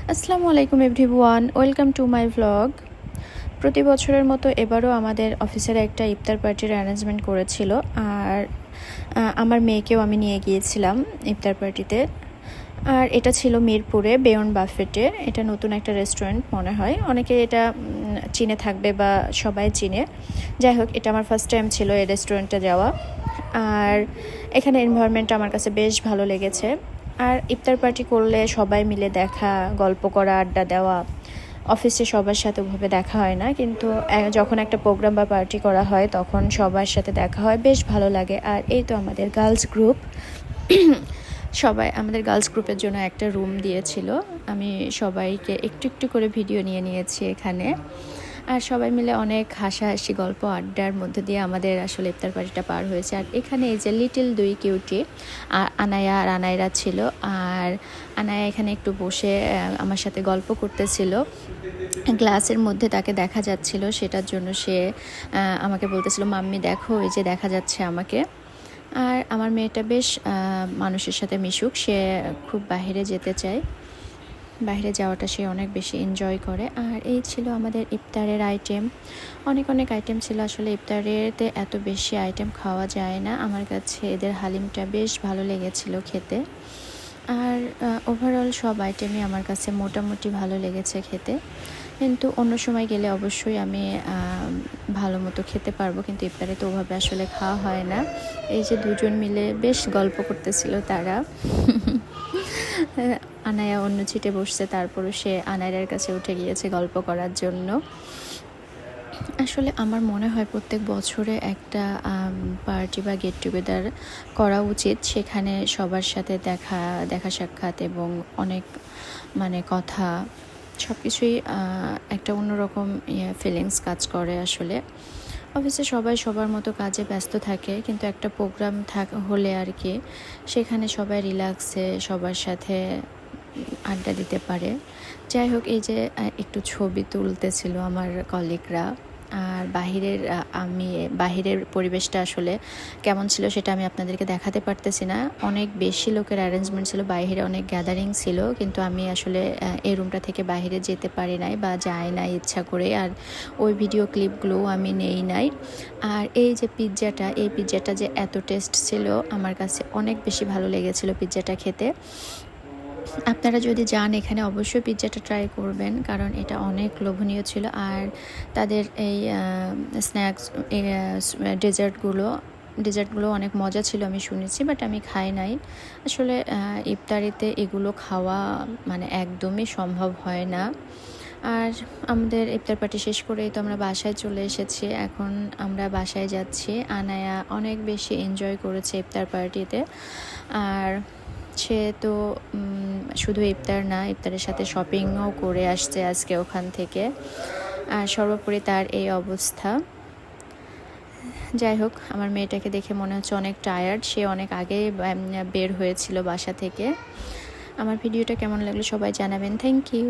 আসসালামু আলাইকুম everyone, welcome to my vlog. প্রতি বছরের মতো এবারও আমাদের অফিসের একটা ইফতার পার্টির অ্যারেঞ্জমেন্ট করেছিল। আর আমার মেয়েকেও আমি নিয়ে গিয়েছিলাম ইফতার পার্টিতে। আর এটা ছিল মিরপুরে বেয়ন্ড বাফেটে। এটা নতুন একটা রেস্টুরেন্ট মনে হয়, অনেকে এটা চিনে থাকবে বা সবাই চিনে। যাই হোক, এটা আমার ফার্স্ট টাইম ছিল এই রেস্টুরেন্টে যাওয়া। আর এখানে এনভায়রনমেন্ট আমার কাছে বেশ ভালো লেগেছে। আর ইফতার পার্টি করলে সবাই মিলে দেখা, গল্প করা, আড্ডা দেওয়া, অফিসে সবার সাথে ওভাবে দেখা হয় না, কিন্তু যখন একটা প্রোগ্রাম বা পার্টি করা হয় তখন সবার সাথে দেখা হয়, বেশ ভালো লাগে। আর এই তো আমাদের গার্লস গ্রুপ, সবাই আমাদের গার্লস গ্রুপের জন্য একটা রুম দিয়েছিল। আমি সবাইকে একটু একটু করে ভিডিও নিয়ে নিয়েছি এখানে। আর সবাই মিলে অনেক হাসাহাসি, গল্প, আড্ডার মধ্যে দিয়ে আমাদের আসলে ইফতার পার্টিটা পার হয়েছে। আর এখানে এই যে লিটিল দুই কিউটি আনায়া আর আনায়রা ছিল। আর আনায়া এখানে একটু বসে আমার সাথে গল্প করতেছিল। গ্লাসের মধ্যে তাকে দেখা যাচ্ছিল, সেটার জন্য সে আমাকে বলতেছিল, মাম্মি দেখো, এই যে দেখা যাচ্ছে আমাকে। আর আমার মেয়েটা বেশ মানুষের সাথে মিশুক, সে খুব বাইরে যেতে চায়, বাইরে যাওয়াটা সে অনেক বেশি এনজয় করে। আর এই ছিল আমাদের ইফতারের আইটেম। অনেক অনেক আইটেম ছিল, আসলে ইফতারেতে এত বেশি আইটেম খাওয়া যায় না। আমার কাছে এদের হালিমটা বেশ ভালো লেগেছিল খেতে। আর ওভারঅল সব আইটেমই আমার কাছে মোটামুটি ভালো লেগেছে খেতে। কিন্তু অন্য সময় গেলে অবশ্যই আমি ভালো মতো খেতে পারবো, কিন্তু ইফতারে তো ওভাবে আসলে খাওয়া হয় না। এই যে দুজন মিলে বেশ গল্প করতেছিল তারা। আনায়া অন্য ছিটে বসছে, তারপরও সে আনায়ার কাছে উঠে গিয়েছে গল্প করার জন্য। আসলে আমার মনে হয় প্রত্যেক বছরে একটা পার্টি বা গেট টুগেদার করা উচিত, সেখানে সবার সাথে দেখা সাক্ষাৎ এবং অনেক কথা, সব কিছুই একটা অন্যরকম ফিলিংস কাজ করে। আসলে অফিসে সবাই সবার মতো কাজে ব্যস্ত থাকে, কিন্তু একটা প্রোগ্রাম হলে আর কি, সেখানে সবাই রিল্যাক্সে সবার সাথে আড্ডা দিতে পারে। যাই হোক, এই যে একটু ছবি তুলতেছিল আমার কলিগরা। আর বাহিরের পরিবেশটা আসলে কেমন ছিল সেটা আমি আপনাদেরকে দেখাতে পারতেছি না। অনেক বেশি লোকের অ্যারেঞ্জমেন্ট ছিল, বাইরে অনেক গ্যাদারিং ছিল, কিন্তু আমি আসলে এই রুমটা থেকে বাইরে যেতে পারি নাই বা যাই নাই ইচ্ছা করে। আর ওই ভিডিও ক্লিপগুলোও আমি নেই নাই। আর এই যে এই পিৎজাটা যে এত টেস্ট ছিল, আমার কাছে অনেক বেশি ভালো লেগেছিল পিৎজাটা খেতে। আপনারা যদি যান এখানে অবশ্যই পিৎজাটা ট্রাই করবেন, কারণ এটা অনেক লোভনীয় ছিল। আর তাদের এই স্ন্যাক্স, ডেজার্টগুলো অনেক মজা ছিল, আমি শুনেছি, বাট আমি খাই নাই। আসলে ইফতারিতে এগুলো খাওয়া একদমই সম্ভব হয় না। আর আমাদের ইফতার পার্টি শেষ করেই তো আমরা বাসায় চলে এসেছি। এখন আমরা বাসায় যাচ্ছি। আনায়া অনেক বেশি এনজয় করেছে ইফতার পার্টিতে। আর সে তো শুধু ইফতার না, ইফতারের সাথে শপিংও করে আসছে আজকে ওখান থেকে। আর সর্বোপরি তার এই অবস্থা। যাই হোক, আমার মেয়েটাকে দেখে মনে হচ্ছে অনেক টায়ার্ড, সে অনেক আগে বের হয়েছিল বাসা থেকে। আমার ভিডিওটা কেমন লাগলো সবাই জানাবেন। Thank you.